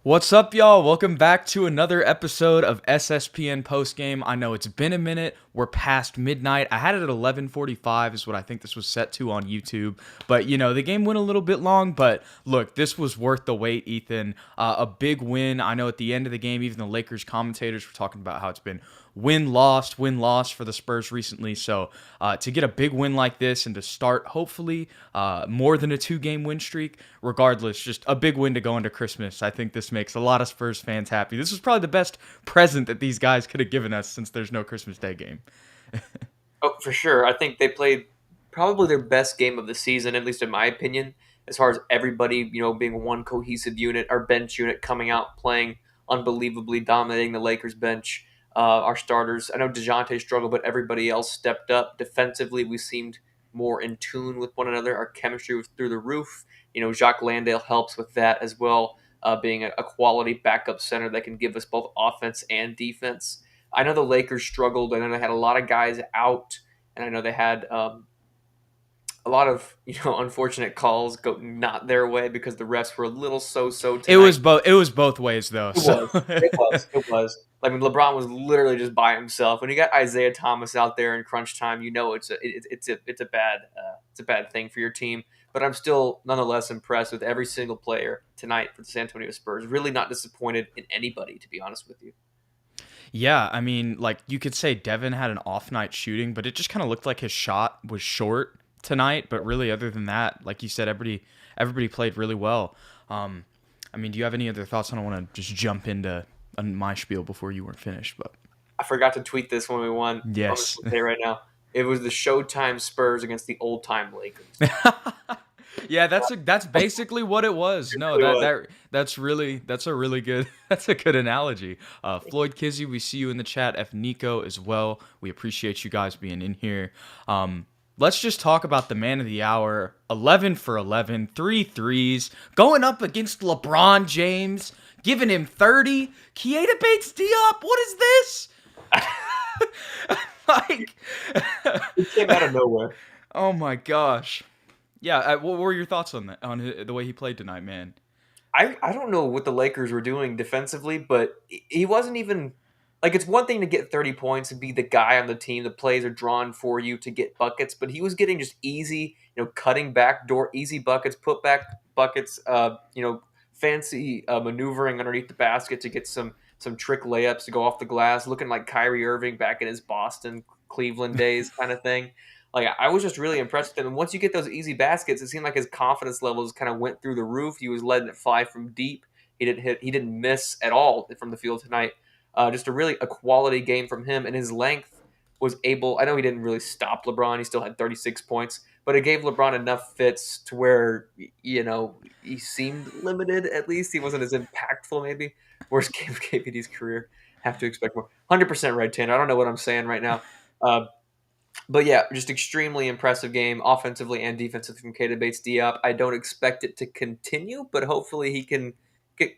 What's up, y'all? Welcome back to another episode of SSPN Postgame. I know it's been a minute. We're past midnight. I had it at 11:45 is what I think this was set to on YouTube. But, the game went a little bit long. But, look, this was worth the wait, Ethan. A big win. I know at the end of the game, even the Lakers commentators were talking about how it's been win loss for the Spurs recently. So to get a big win like this and to start hopefully more than a 2-game win streak, regardless, just a big win to go into Christmas. I think this makes a lot of Spurs fans happy. This was probably the best present that these guys could have given us since there's no Christmas Day game. Oh, for sure. I think they played probably their best game of the season, at least in my opinion, as far as everybody, being one cohesive unit, our bench unit coming out playing unbelievably, dominating the Lakers bench. Our starters, I know DeJounte struggled, but everybody else stepped up. Defensively, we seemed more in tune with one another. Our chemistry was through the roof. Jacques Landale helps with that as well, being a quality backup center that can give us both offense and defense. I know the Lakers struggled. I know they had a lot of guys out, and I know they had a lot of unfortunate calls go not their way because the refs were a little so It tonight. was both. It was both ways though. It So was, it was, it was. I mean, LeBron was literally just by himself. When you got Isaiah Thomas out there in crunch time, it's a bad thing for your team. But I'm still nonetheless impressed with every single player tonight for the San Antonio Spurs. Really not disappointed in anybody, to be honest with you. yeah, I mean, like you could say Devin had an off night shooting, but it just kind of looked like his shot was short tonight. But really, other than that, like you said, everybody played really well. I mean, do you have any other thoughts? I don't want to just jump into my spiel before you weren't finished, but I forgot to tweet this when we won. I'm just yes. gonna say it right now. It was the Showtime Spurs against the old time Lakers. Yeah, that's basically what it was. It No, really that was. that that's a really good that's a good analogy. Floyd Kizzy, we see you in the chat. F Nico as well. We appreciate you guys being in here. Let's just talk about the man of the hour. 11 for 11, 3 threes, going up against LeBron James, giving him 30. Keita Bates-Diop, what is this? like, It came out of nowhere. oh my gosh. Yeah, what were your thoughts on that, on the way he played tonight, man? I don't know what the Lakers were doing defensively, but he wasn't even like it's one thing to get 30 points and be the guy on the team. The plays are drawn for you to get buckets, but he was getting just easy, cutting back door, easy buckets, put back buckets, fancy maneuvering underneath the basket to get some trick layups to go off the glass, looking like Kyrie Irving back in his Boston, Cleveland days kind of thing. Like I was just really impressed with him. And once you get those easy baskets, it seemed like his confidence levels kind of went through the roof. He was letting it fly from deep. He didn't miss at all from the field tonight. Just a quality game from him, and his length was able. I know he didn't really stop LeBron. He still had 36 points, but it gave LeBron enough fits to where he seemed limited. At least he wasn't as impactful. Maybe worst game of KPD's career. Have to expect more. 100% right, Tanner. I don't know what I'm saying right now. Uh, but yeah, just extremely impressive game, offensively and defensively from Keita Bates-Diop. I don't expect it to continue, but hopefully he can get,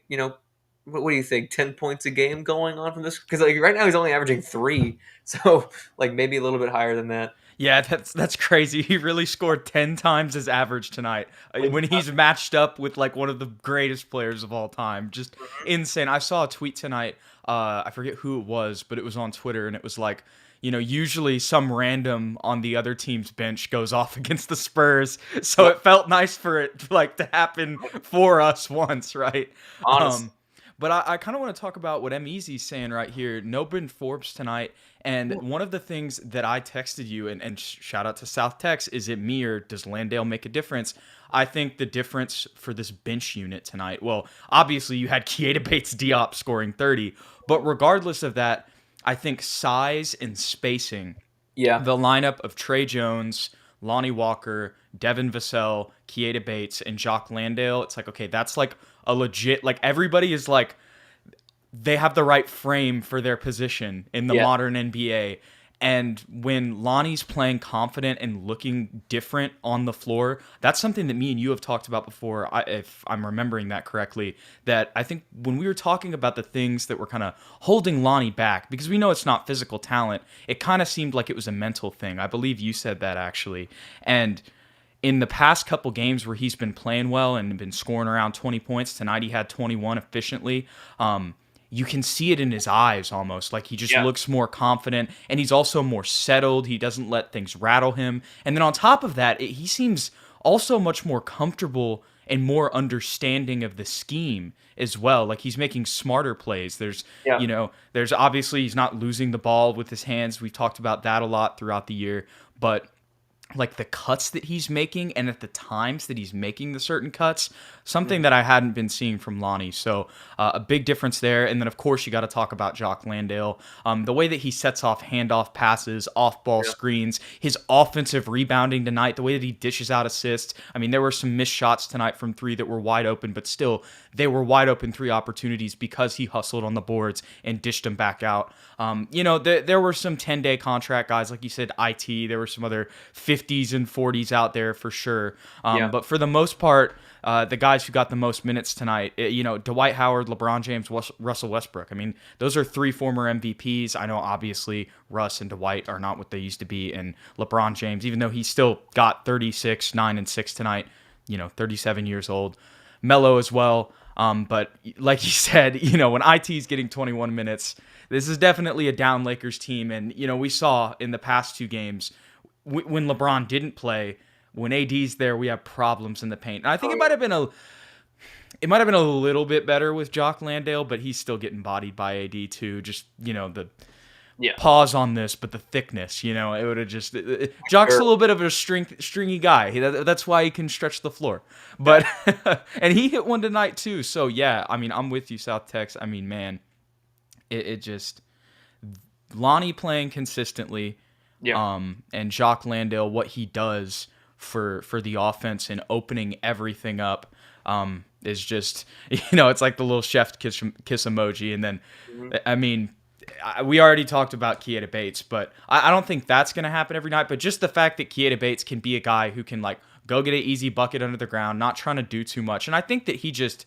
what do you think, 10 points a game going on from this? Because like right now he's only averaging 3, so like maybe a little bit higher than that. Yeah, that's crazy. He really scored 10 times his average tonight when he's matched up with like one of the greatest players of all time. Just insane. I saw a tweet tonight. I forget who it was, but it was on Twitter, and it was like, usually some random on the other team's bench goes off against the Spurs, so Yep, it felt nice for it like to happen for us once, right? honest. Um, but I kind of want to talk about what M Easy's saying right here. No Ben Forbes tonight. And one of the things that I texted you, and shout out to South Tex, is it me or does Landale make a difference? I think the difference for this bench unit tonight, well, obviously you had Keita Bates-Diop scoring 30, but regardless of that, I think size and spacing, Yeah, the lineup of Trey Jones, Lonnie Walker, Devin Vassell, Keita Bates, and Jock Landale, it's like, okay, that's like a legit, like everybody is like, they have the right frame for their position in the yeah. modern NBA. And when Lonnie's playing confident and looking different on the floor, that's something that me and you have talked about before, if I'm remembering that correctly, that I think when we were talking about the things that were kind of holding Lonnie back, because we know it's not physical talent, it kind of seemed like it was a mental thing. I believe you said that actually. And in the past couple games where he's been playing well and been scoring around 20 points, tonight he had 21 efficiently. You can see it in his eyes almost. Like he just Yeah. looks more confident and he's also more settled. He doesn't let things rattle him. And then on top of that, he seems also much more comfortable and more understanding of the scheme as well. Like he's making smarter plays. Yeah. There's obviously he's not losing the ball with his hands. We've talked about that a lot throughout the year, but like the cuts that he's making and at the times that he's making the certain cuts, something that I hadn't been seeing from Lonnie. So a big difference there. And then, of course, you got to talk about Jock Landale. The way that he sets off handoff passes, off ball Yeah. screens, his offensive rebounding tonight, the way that he dishes out assists. I mean, there were some missed shots tonight from three that were wide open, but still, they were wide open three opportunities because he hustled on the boards and dished them back out. There were some 10-day contract guys, like you said, IT. There were some other 50s and 40s out there for sure. Yeah. But for the most part, the guys who got the most minutes tonight, Dwight Howard, LeBron James, Russell Westbrook. I mean, those are three former MVPs. I know obviously Russ and Dwight are not what they used to be, and LeBron James, even though he still got 36, 9, and 6 tonight, 37 years old. Melo as well. But like you said, when IT's getting 21 minutes, this is definitely a down Lakers team. And, we saw in the past two games when LeBron didn't play, when AD's there, we have problems in the paint. And I think Oh, it might have been a little bit better with Jock Landale, but he's still getting bodied by AD too. Just, the yeah. pause on this, but the thickness, it would have just Jock's a Sure. little bit of a stringy guy. That's why he can stretch the floor. Yeah. But and he hit one tonight too. So yeah, I mean, I'm with you, South Tex. I mean, man, it just Lonnie playing consistently, Yeah. and Jock Landale, what he does for the offense and opening everything up, is just it's like the little chef kiss emoji. And then, Mhm. I mean, we already talked about Keita Bates, but I don't think that's going to happen every night. But just the fact that Keita Bates can be a guy who can like go get an easy bucket under the ground, not trying to do too much. And I think that he just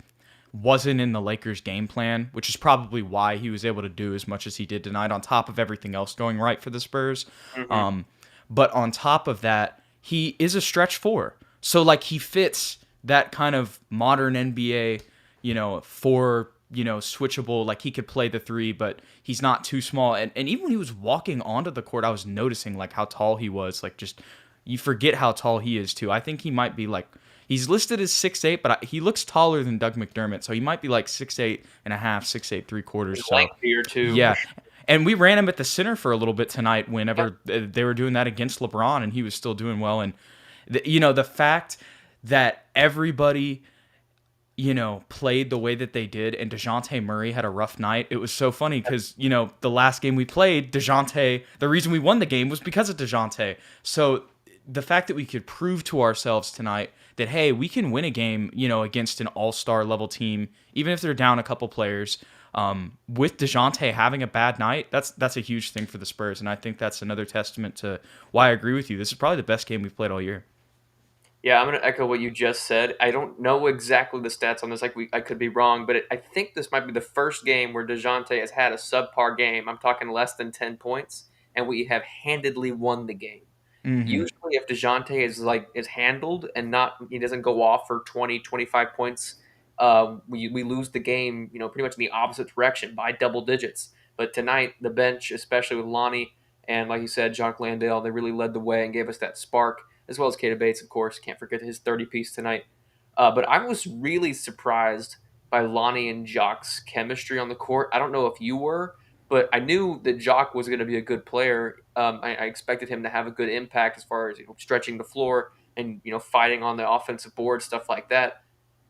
wasn't in the Lakers game plan, which is probably why he was able to do as much as he did tonight on top of everything else going right for the Spurs. Mhm. Um, but on top of that, he is a stretch four. So like he fits that kind of modern NBA, four, switchable, like he could play the three, but he's not too small. And even when he was walking onto the court, I was noticing like how tall he was. Like just you forget how tall he is too. I think he might be like he's listed as 6'8", but he looks taller than Doug McDermott, so he might be like 6'8 and a half, 6'8 3/4. So Lengthier too, for yeah, sure. and we ran him at the center for a little bit tonight. Yep. Whenever they were doing that against LeBron, and he was still doing well. And the fact that everybody played the way that they did, and DeJounte Murray had a rough night. It was so funny because, the last game we played, DeJounte, the reason we won the game was because of DeJounte. So the fact that we could prove to ourselves tonight that, hey, we can win a game, against an all-star level team, even if they're down a couple players, with DeJounte having a bad night, that's a huge thing for the Spurs. And I think that's another testament to why I agree with you. This is probably the best game we've played all year. Yeah, I'm going to echo what you just said. I don't know exactly the stats on this. I could be wrong, but I think this might be the first game where DeJounte has had a subpar game. I'm talking less than 10 points, and we have handedly won the game. Mm-hmm. Usually, if DeJounte is handled and not he doesn't go off for 20, 25 points, we lose the game. Pretty much in the opposite direction by double digits. But tonight, the bench, especially with Lonnie and like you said, Jock Landale, they really led the way and gave us that spark, as well as Keita Bates, of course. Can't forget his 30-piece tonight. But I was really surprised by Lonnie and Jock's chemistry on the court. I don't know if you were, but I knew that Jock was going to be a good player. I expected him to have a good impact as far as stretching the floor and fighting on the offensive board, stuff like that.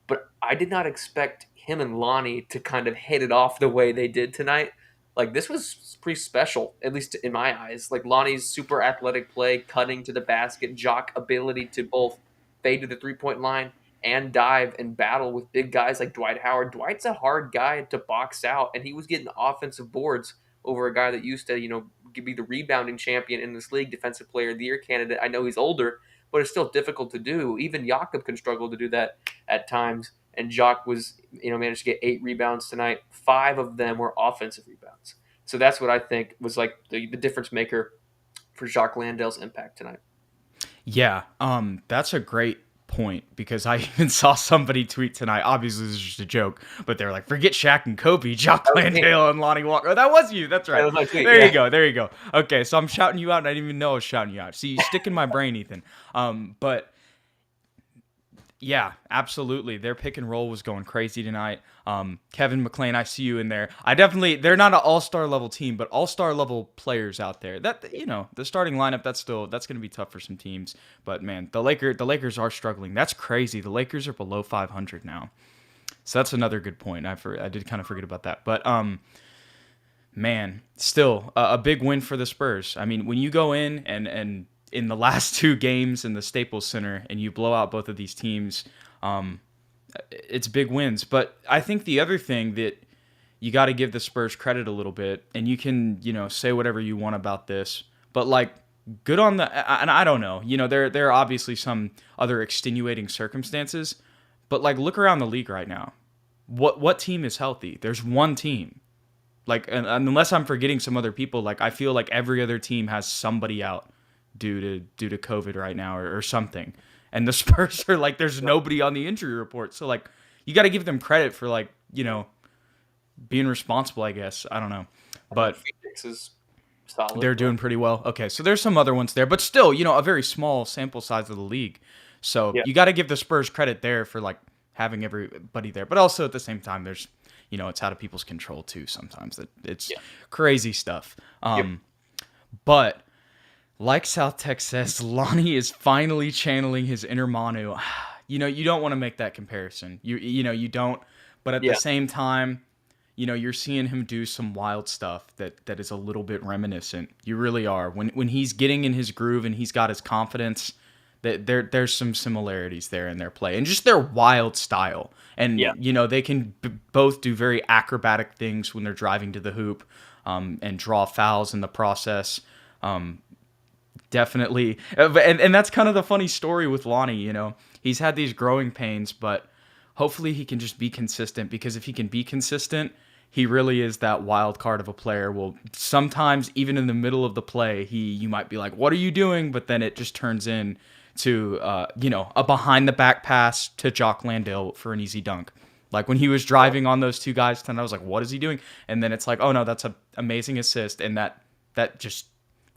But I did not expect him and Lonnie to kind of hit it off the way they did tonight. Like this was pretty special, at least in my eyes. Like Lonnie's super athletic play, cutting to the basket, Jock ability to both fade to the 3-point line and dive and battle with big guys like Dwight Howard. Dwight's a hard guy to box out, and he was getting offensive boards over a guy that used to, be the rebounding champion in this league, defensive player of the year candidate. I know he's older, but it's still difficult to do. Even Jakob can struggle to do that at times. And Jock was, managed to get 8 rebounds tonight. 5 of them were offensive rebounds. So that's what I think was like the difference maker for Jock Landale's impact tonight. Yeah, that's a great point because I even saw somebody tweet tonight. Obviously, this is just a joke, but they're like, "Forget Shaq and Kobe, Jock That was me. Landale and Lonnie Walker." Oh, that was you. That's That right. was my tweet. There you Yeah. go. There you go. Okay, so I'm shouting you out, and I didn't even know I was shouting you out. See, you stick in my brain, Ethan. But yeah, absolutely. Their pick and roll was going crazy tonight. Kevin McClain, I see you in there. They're not an all-star level team, but all-star level players out there. That, the starting lineup, that's going to be tough for some teams. But man, the Lakers are struggling. That's crazy. The Lakers are below 500 now. So that's another good point. I did kind of forget about that. But man, still a big win for the Spurs. I mean, when you go in and in the last two games in the Staples Center and you blow out both of these teams, it's big wins. But I think the other thing that you got to give the Spurs credit a little bit, and you can, say whatever you want about this, but like good on and I don't know, there are obviously some other extenuating circumstances, but like look around the league right now. What team is healthy? There's one team. Like, and unless I'm forgetting some other people, like I feel like every other team has somebody out due to COVID right now or something. And the Spurs are like, there's nobody on the injury report. So like, you got to give them credit for like, being responsible, I guess. I don't know, but Phoenix is solid. they're doing pretty well. Okay, so there's some other ones there, but still, a very small sample size of the league. So Yeah. you got to give the Spurs credit there for like having everybody there, but also at the same time, there's it's out of people's control too. Sometimes that it's crazy stuff. But like South Tech says, Lonnie is finally channeling his inner Manu. You don't want to make that comparison. You don't. But at the same time, you're seeing him do some wild stuff that is a little bit reminiscent. You really are. When he's getting in his groove and he's got his confidence, there's some similarities there in their play and just their wild style. And they can both do very acrobatic things when they're driving to the hoop, and draw fouls in the process. Definitely. And that's kind of the funny story with Lonnie, He's had these growing pains, but hopefully he can just be consistent, because if he can be consistent, he really is that wild card of a player. Well, sometimes even in the middle of the play, you might be like, "What are you doing?" But then it just turns in to a behind the back pass to Jock Landale for an easy dunk. Like when he was driving on those two guys tonight, I was like, "What is he doing?" And then it's like, "Oh no, that's an amazing assist," and that just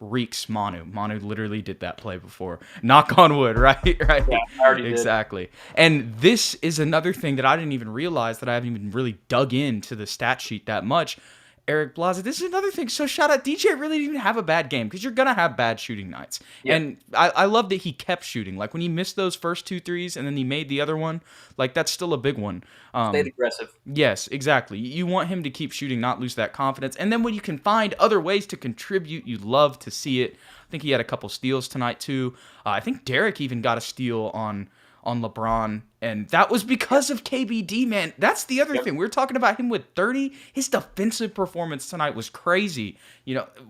reeks Manu. Manu literally did that play before. Knock on wood, right? Right. Yeah, I already did. Exactly. And this is another thing that I didn't even realize, that I haven't even really dug into the stat sheet that much. Eric Blasey, this is another thing. So shout out, DJ really didn't even have a bad game, because you're going to have bad shooting nights. Yep. And I love that he kept shooting. Like when he missed those first 2 threes and then he made the other one, like that's still a big one. Stayed aggressive. Yes, exactly. You want him to keep shooting, not lose that confidence. And then when you can find other ways to contribute, you love to see it. I think he had a couple steals tonight too. I think Derek even got a steal on LeBron, and that was because of KBD, man. That's the other thing. We were talking about him with 30. His defensive performance tonight was crazy.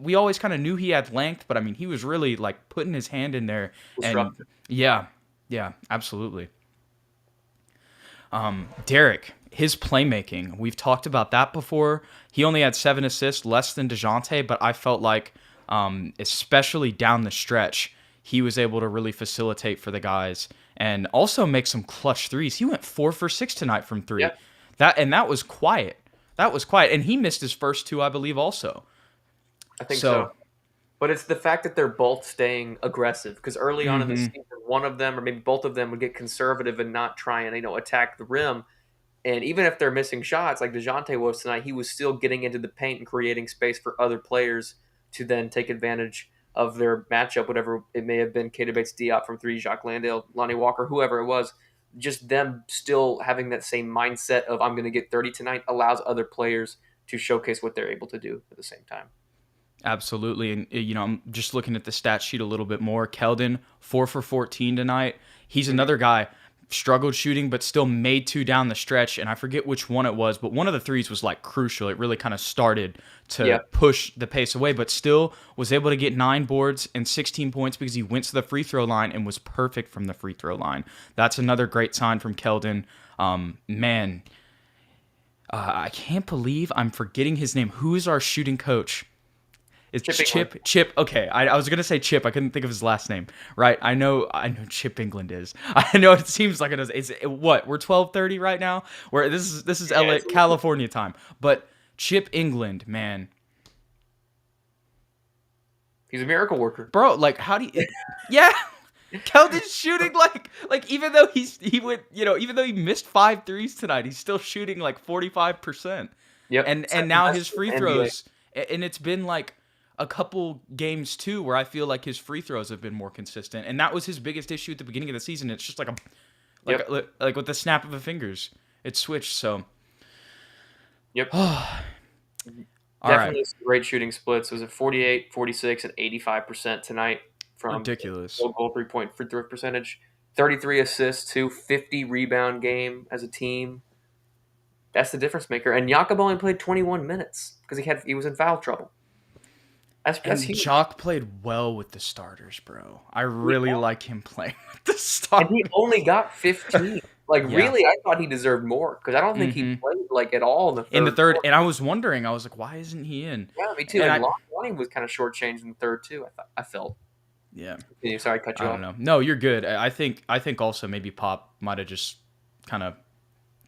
We always kind of knew he had length, but I mean, he was really like putting his hand in there. And yeah, absolutely. Derek, his playmaking, we've talked about that before. He only had 7 assists, less than DeJounte, but I felt like, especially down the stretch, he was able to really facilitate for the guys and also make some clutch threes. He went 4 for 6 tonight from 3. Yep. That was quiet. That was quiet. And he missed his first 2, I believe, also. I think so. But it's the fact that they're both staying aggressive, because early on in the season, one of them or maybe both of them would get conservative and not try and attack the rim. And even if they're missing shots, like DeJounte was tonight, he was still getting into the paint and creating space for other players to then take advantage of their matchup, whatever it may have been. Keita Bates-Diop from 3, Jock Landale, Lonnie Walker, whoever it was. Just them still having that same mindset of I'm going to get 30 tonight allows other players to showcase what they're able to do at the same time. Absolutely. And, I'm just looking at the stat sheet a little bit more. Keldon, 4 for 14 tonight. He's another guy, struggled shooting, but still made 2 down the stretch. And I forget which one it was, but one of the threes was like crucial. It really kind of started to push the pace away, but still was able to get 9 boards and 16 points because he went to the free throw line and was perfect from the free throw line. That's another great sign from Keldon. I can't believe I'm forgetting his name. Who is our shooting coach? It's Chip England. Chip. Okay, I was gonna say Chip. I couldn't think of his last name. Right. I know Chip England is. I know it seems like it is. What? We're 12:30 right now. Where this is Yeah, LA, California time. But Chip England, man, he's a miracle worker. bro. Like, how do you? Yeah. Keldon's shooting like even though he went, even though he missed 5 threes tonight, he's still shooting like 45%. Yep. And Second now best his free in the NBA. throws, and it's been like a couple games too where I feel like his free throws have been more consistent, and that was his biggest issue at the beginning of the season. It's just like with the snap of the fingers, it switched. So Yep. all Definitely right, some great shooting splits. It was at 48, 46, and 85% tonight from ridiculous. field goal, 3-point free throw percentage. 33 assists to 50 rebound game as a team. That's the difference maker. And Jakob only played 21 minutes because he was in foul trouble. That's And huge. Jock played well with the starters, bro. I really like him playing with the And starters. he only got 15. Like, Yeah. really, I thought he deserved more because I don't think he played, like, at all in the third. In the third, and I was wondering, I was like, why isn't he in? Yeah, me too. And And Lonnie was kind of shortchanged in the third, too, I felt. Yeah. Sorry, I cut you I off. don't know. No, you're good. I think also maybe Pop might have just kind of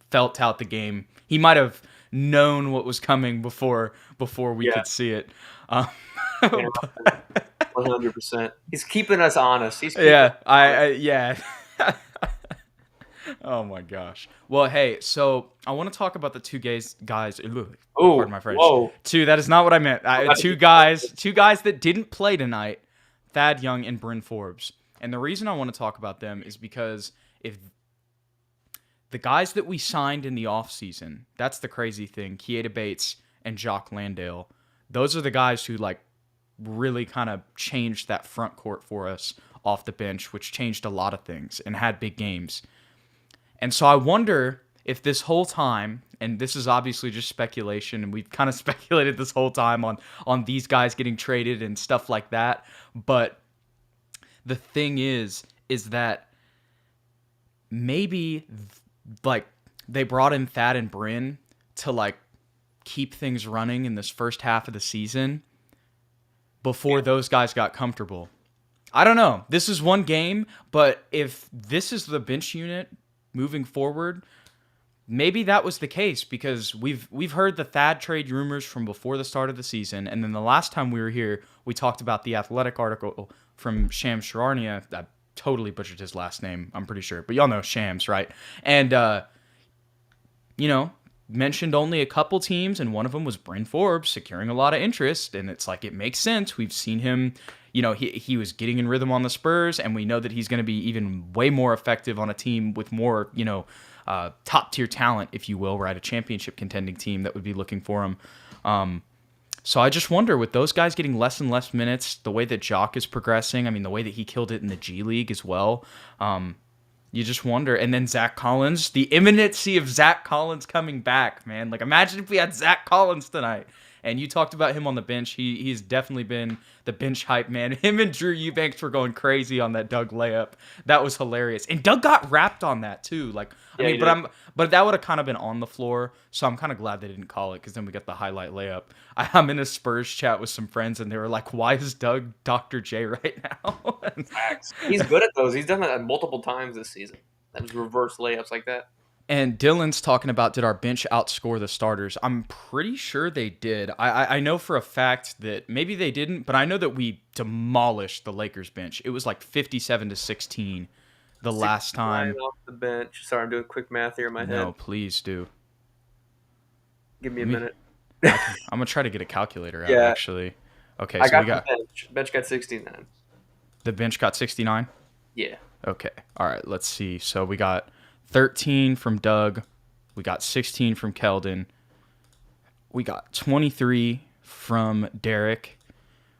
felt out the game. He might have known what was coming before we could see it. Yeah, 100%. He's keeping us honest. Yeah. Oh my gosh. Well, hey, so I want to talk about the two guys. Oh, Pardon my French. whoa. Two. That is not what I meant. Two guys that didn't play tonight. Thad Young and Bryn Forbes. And the reason I want to talk about them is because if the guys that we signed in the offseason, that's the crazy thing, Keita Bates and Jock Landale, those are the guys who like really kind of changed that front court for us off the bench, which changed a lot of things and had big games. And so I wonder if this whole time, and this is obviously just speculation, and we've kind of speculated this whole time on these guys getting traded and stuff like that, but the thing is that maybe like they brought in Thad and Bryn to like keep things running in this first half of the season before those guys got comfortable. I don't know. This is one game, but if this is the bench unit moving forward, maybe that was the case because we've heard the Thad trade rumors from before the start of the season, and then the last time we were here, we talked about the Athletic article from Shams Charania. I totally butchered his last name, I'm pretty sure, but y'all know Shams, right? And mentioned only a couple teams, and one of them was Bryn Forbes securing a lot of interest, and it's like it makes sense. We've seen him. He was getting in rhythm on the Spurs, and we know that he's going to be even way more effective on a team with more, top-tier talent, if you will, right? A championship contending team that would be looking for him. So I just wonder, with those guys getting less and less minutes, the way that Jock is progressing, I mean, the way that he killed it in the G League as well, you just wonder. And then Zach Collins, the imminency of Zach Collins coming back, man. Like, imagine if we had Zach Collins tonight. And you talked about him on the bench. He's definitely been the bench hype man. Him and Drew Eubanks were going crazy on that Doug layup. That was hilarious. And Doug got wrapped on that too. Like, but that would have kind of been on the floor. So I'm kind of glad they didn't call it because then we got the highlight layup. I'm in a Spurs chat with some friends and they were like, "Why is Doug Dr. J right now?" Facts. He's good at those. He's done that multiple times this season. Those reverse layups like that. And Dylan's talking about, did our bench outscore the starters? I'm pretty sure they did. I know for a fact that maybe they didn't, but I know that we demolished the Lakers bench. It was like 57-16 the last time. Off the bench. Sorry, I'm doing quick math here in my head. No, please do. Give me a minute. I'm going to try to get a calculator out, actually. Okay, so we got the bench. Bench got 69. The bench got 69? Yeah. Okay. All right, let's see. So we got 13 from Doug. We got 16 from Keldon. We got 23 from Derek.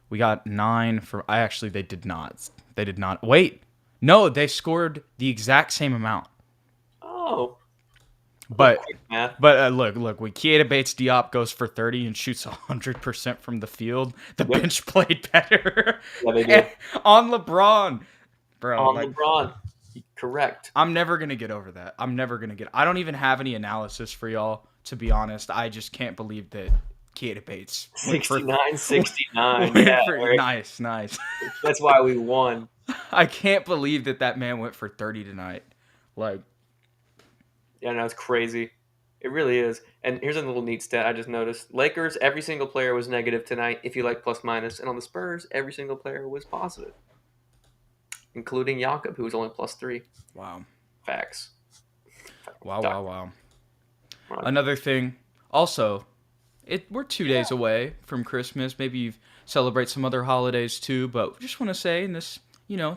We got 9 from... they did not. They did not. Wait. No, they scored the exact same amount. Oh. But look, when Keita Bates-Diop goes for 30 and shoots 100% from the field, the bench played better. Yeah, they did. On LeBron. Bro, LeBron. Correct. I'm never going to get over that. I don't even have any analysis for y'all, to be honest. I just can't believe that Keita Bates went for 69-69. went Yeah, for Eric. nice. That's why we won. I can't believe that man went for 30 tonight. Like, Yeah, no, it's crazy. It really is. And here's a little neat stat I just noticed. Lakers, every single player was negative tonight, if you like plus minus. And on the Spurs, every single player was positive, including Jakob, who was only +3. wow. Facts. Wow. Another thing, also, we're 2 days away from Christmas. Maybe you celebrate some other holidays too, but we just want to say in this,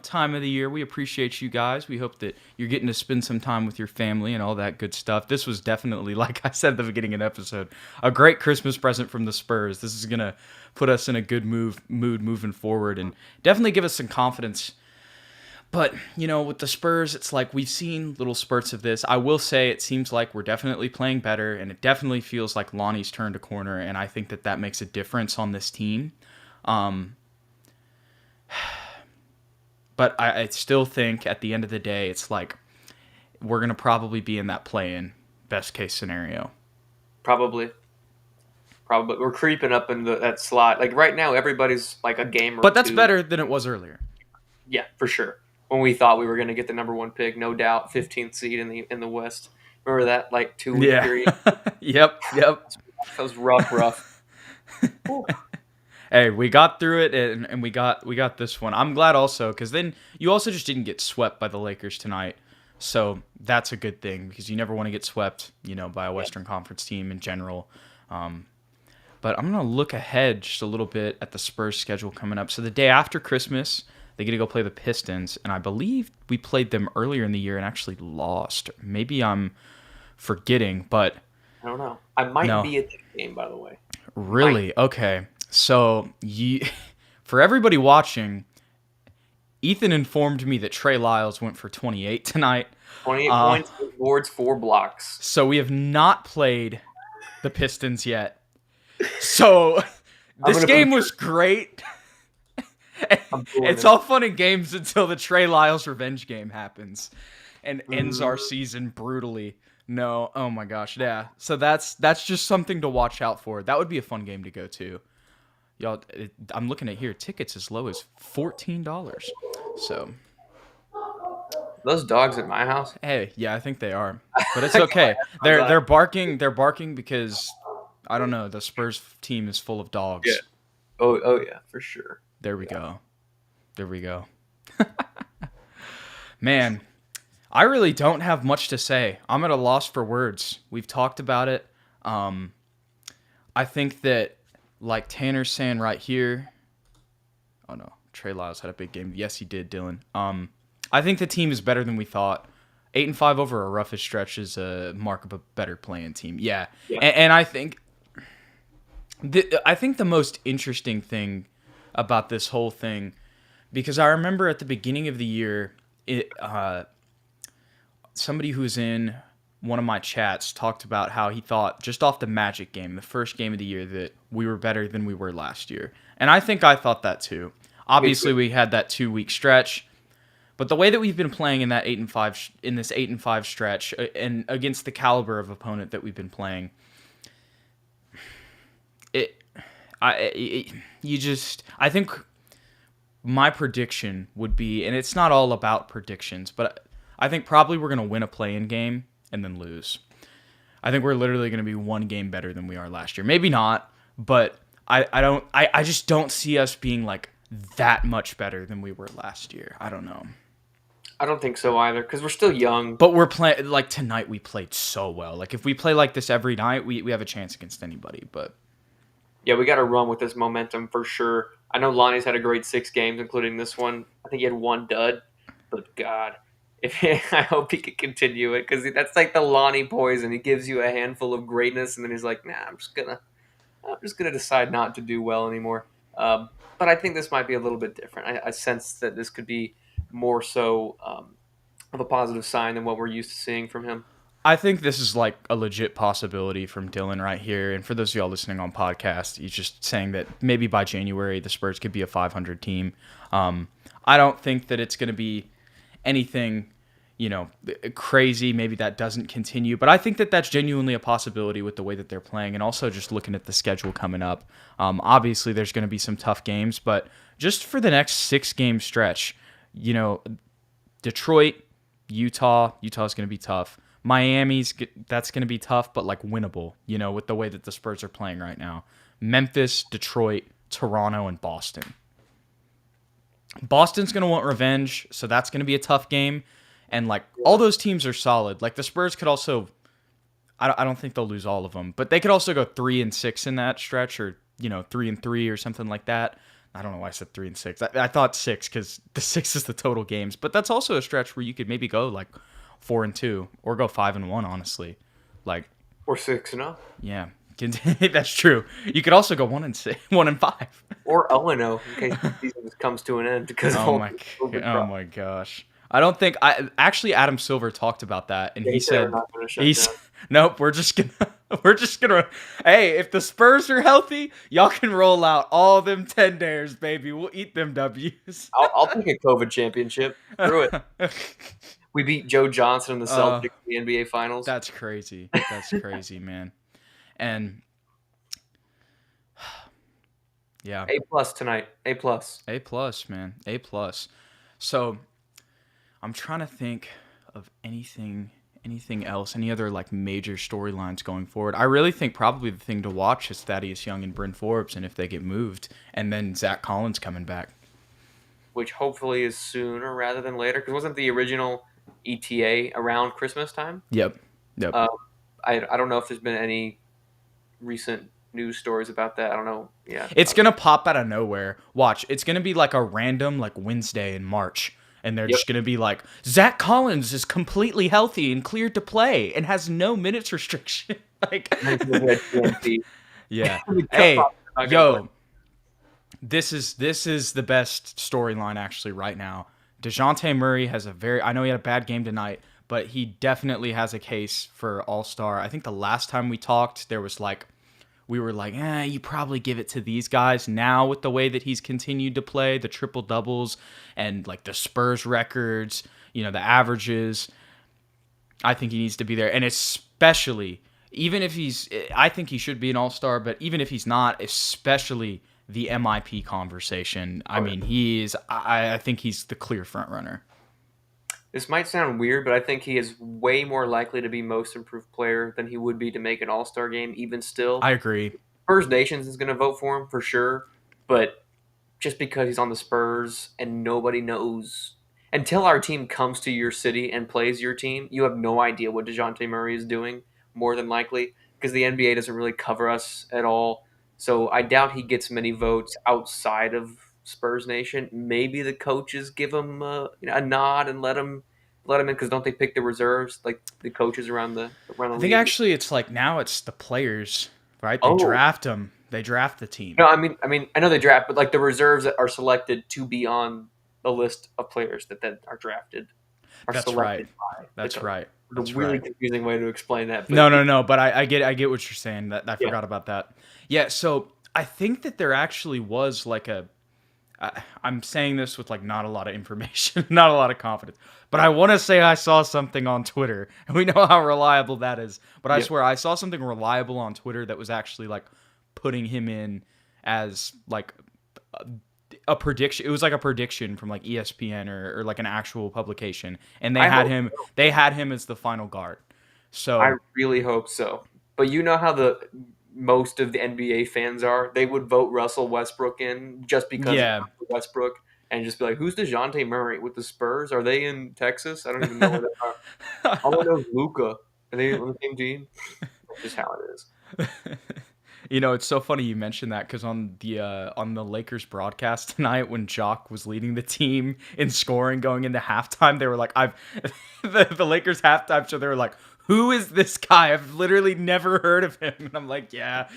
time of the year, we appreciate you guys. We hope that you're getting to spend some time with your family and all that good stuff. This was definitely, like I said at the beginning of the episode, a great Christmas present from the Spurs. This is going to put us in a good mood moving forward and definitely give us some confidence. But, with the Spurs, it's like we've seen little spurts of this. I will say it seems like we're definitely playing better, and it definitely feels like Lonnie's turned a corner, and I think that makes a difference on this team. But I still think at the end of the day, it's like we're going to probably be in that play-in best case scenario. Probably. We're creeping up in that slot. Like right now, everybody's like a game or But that's two. better than it was earlier. Yeah, for sure. When we thought we were going to get the number 1 pick, no doubt, 15th seed in the West. Remember that 2-week period? Yep. That was rough. Hey, we got through it, and we got this one. I'm glad also, because then you also just didn't get swept by the Lakers tonight. So that's a good thing, because you never want to get swept, by a Western Conference team in general. But I'm going to look ahead just a little bit at the Spurs schedule coming up. So the day after Christmas, they get to go play the Pistons, and I believe we played them earlier in the year and actually lost. Maybe I'm forgetting, but I don't know. I might be at the game, by the way. Really? Okay. So, for everybody watching, Ethan informed me that Trey Lyles went for 28 tonight. 28 points, 8 boards, 4 blocks. So, we have not played the Pistons yet. So, this game was great. It's all fun and games until the Trey Lyles revenge game happens and ends our season brutally. No, oh my gosh, yeah. So that's just something to watch out for. That would be a fun game to go to. Y'all, I'm looking at here, tickets as low as $14. So those dogs at my house? Hey, yeah, I think they are, but it's okay. They're barking. They're barking because I don't know. The Spurs team is full of dogs. Yeah. Oh yeah, for sure. There we go. Man, I really don't have much to say. I'm at a loss for words. We've talked about it. I think that, like Tanner's saying right here. Oh no, Trey Lyles had a big game. Yes, he did, Dylan. I think the team is better than we thought. 8-5 over a roughest stretch is a mark of a better playing team. Yeah. And I think the most interesting thing about this whole thing, because I remember at the beginning of the year, somebody who's in one of my chats talked about how he thought just off the Magic game, the first game of the year, that we were better than we were last year. And I think I thought that too. Obviously, we had that 2-week stretch, but the way that we've been playing in that 8-5 stretch, and against the caliber of opponent that we've been playing, I think my prediction would be, and it's not all about predictions, but I think probably we're going to win a play-in game and then lose. I think we're literally going to be one game better than we are last year. Maybe not, but I just don't see us being like that much better than we were last year. I don't know. I don't think so either, because we're still young. But we're playing, like tonight we played so well. Like if we play like this every night, we have a chance against anybody, but yeah, we got to run with this momentum for sure. I know Lonnie's had a great 6 games, including this one. I think he had 1 dud, but God, I hope he can continue it, because that's like the Lonnie poison. He gives you a handful of greatness, and then he's like, "Nah, I'm just gonna decide not to do well anymore." But I think this might be a little bit different. I sense that this could be more so of a positive sign than what we're used to seeing from him. I think this is like a legit possibility from Dylan right here. And for those of y'all listening on podcast, he's just saying that maybe by January the Spurs could be a 500 team. I don't think that it's going to be anything, crazy. Maybe that doesn't continue, but I think that that's genuinely a possibility with the way that they're playing, and also just looking at the schedule coming up. Obviously, there's going to be some tough games, but just for the next 6-game stretch, Detroit, Utah's going to be tough. That's going to be tough, but like winnable, with the way that the Spurs are playing right now. Memphis, Detroit, Toronto, and Boston. Boston's going to want revenge, so that's going to be a tough game. And like all those teams are solid. Like the Spurs could also, I don't think they'll lose all of them, but they could also go 3-6 in that stretch, or 3-3 or something like that. I don't know why I said 3-6. I thought 6 because the 6 is the total games, but that's also a stretch where you could maybe go like 4-2 or go 5-1. Honestly, like or 6-0. Yeah, that's true. You could also go 1-6, 1-5, or 0-0 in case the season comes to an end because oh my gosh. I don't think Adam Silver talked about that, and he said nope, we're just gonna hey, if the Spurs are healthy, y'all can roll out all them 10 dares, baby. We'll eat them W's. I'll take a COVID championship. Screw it. We beat Joe Johnson in the Celtics in the NBA Finals. That's crazy. That's crazy, man. And yeah, A+ tonight. A+, man. A+. So I'm trying to think of anything else, any other like major storylines going forward. I really think probably the thing to watch is Thaddeus Young and Bryn Forbes, and if they get moved, and then Zach Collins coming back, which hopefully is sooner rather than later. Because wasn't the original ETA around Christmas time? Yep. I don't know if there's been any recent news stories about that. I don't know. Yeah, it's gonna pop out of nowhere. Watch, it's gonna be like a random like Wednesday in March. And they're just going to be like, Zach Collins is completely healthy and cleared to play and has no minutes restriction. Like, yeah. Hey, yo, this is the best storyline actually right now. DeJounte Murray has I know he had a bad game tonight, but he definitely has a case for All-Star. I think the last time we talked, we were like, you probably give it to these guys. Now with the way that he's continued to play, the triple doubles and like the Spurs records, the averages, I think he needs to be there. And especially, even if I think he should be an All-Star, but even if he's not, especially the MIP conversation. I mean, I think he's the clear front runner. This might sound weird, but I think he is way more likely to be most improved player than he would be to make an All-Star game, even still. I agree. Spurs Nations is going to vote for him for sure, but just because he's on the Spurs and nobody knows. Until our team comes to your city and plays your team, you have no idea what DeJounte Murray is doing, more than likely, because the NBA doesn't really cover us at all. So I doubt he gets many votes outside of Spurs Nation. Maybe the coaches give him a nod and let him in, because don't they pick the reserves, like the coaches around the league? I think actually it's like now it's the players, right? They draft them. They draft the team. No, I mean I know they draft, but like the reserves that are selected to be on the list of players that then are drafted are That's selected right. That's right. That's a really confusing way to explain that. But no. But I get what you're saying. That I forgot about that. Yeah. So I think that there actually was like I'm saying this with like not a lot of information, not a lot of confidence, but I want to say I saw something on Twitter, and we know how reliable that is. But I swear I saw something reliable on Twitter that was actually like putting him in as like a prediction. It was like a prediction from like ESPN or like an actual publication, and they had him as the final guard. So I really hope so. But you know how most of the NBA fans are. They would vote Russell Westbrook in just because of Westbrook, and just be like, who's DeJounte Murray with the Spurs? Are they in Texas? I don't even know where they are. All I know is Luka. Are they on the same team? That's just how it is. It's so funny you mentioned that, because on the Lakers broadcast tonight, when Jock was leading the team in scoring going into halftime, they were like, the Lakers halftime show, they were like, who is this guy? I've literally never heard of him. And I'm like, yeah.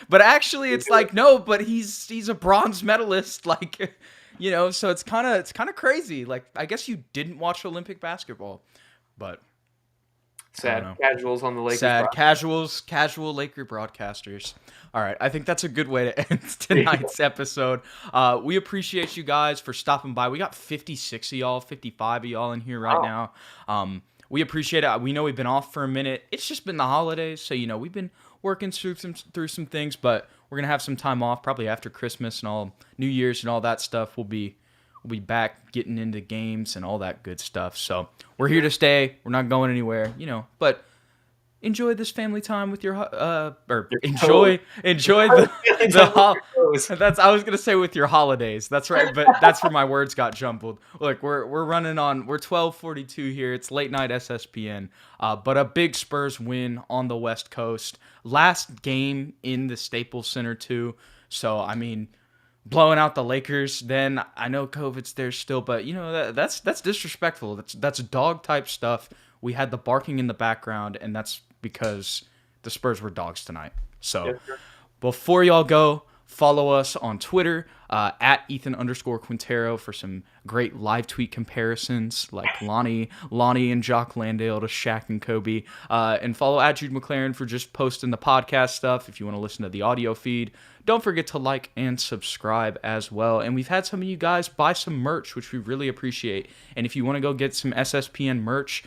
But actually it's like, no, but he's a bronze medalist, like, so it's kind of crazy. Like, I guess you didn't watch Olympic basketball, but I don't Sad know. casuals on the Lakers. Sad casual Laker broadcasters. All right, I think that's a good way to end tonight's episode. We appreciate you guys for stopping by. We got 56 of y'all, 55 of y'all in here right now. We appreciate it. We know we've been off for a minute. It's just been the holidays, so we've been working through some things, but we're gonna have some time off probably after Christmas and all New Year's and all that stuff. We'll be back getting into games and all that good stuff. So we're here to stay. We're not going anywhere, but enjoy this family time with enjoy that's I was gonna say with your holidays. That's right, but that's where my words got jumbled. Look, we're running on. We're 12:42 here. It's late night SSPN, but a big Spurs win on the West Coast. Last game in the Staples Center too. So I mean, blowing out the Lakers. Then I know COVID's there still, but that's disrespectful. That's dog type stuff. We had the barking in the background, and that's because the Spurs were dogs tonight. So before y'all go, follow us on Twitter at Ethan_Quintero for some great live tweet comparisons like Lonnie and Jock Landale to Shaq and Kobe. And follow at Jude McLaren for just posting the podcast stuff if you want to listen to the audio feed. Don't forget to like and subscribe as well. And we've had some of you guys buy some merch, which we really appreciate. And if you want to go get some SSPN merch,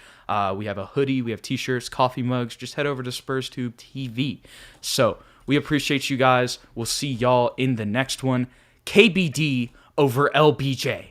we have a hoodie, we have t-shirts, coffee mugs. Just head over to SpursTube TV. So we appreciate you guys. We'll see y'all in the next one. KBD over LBJ.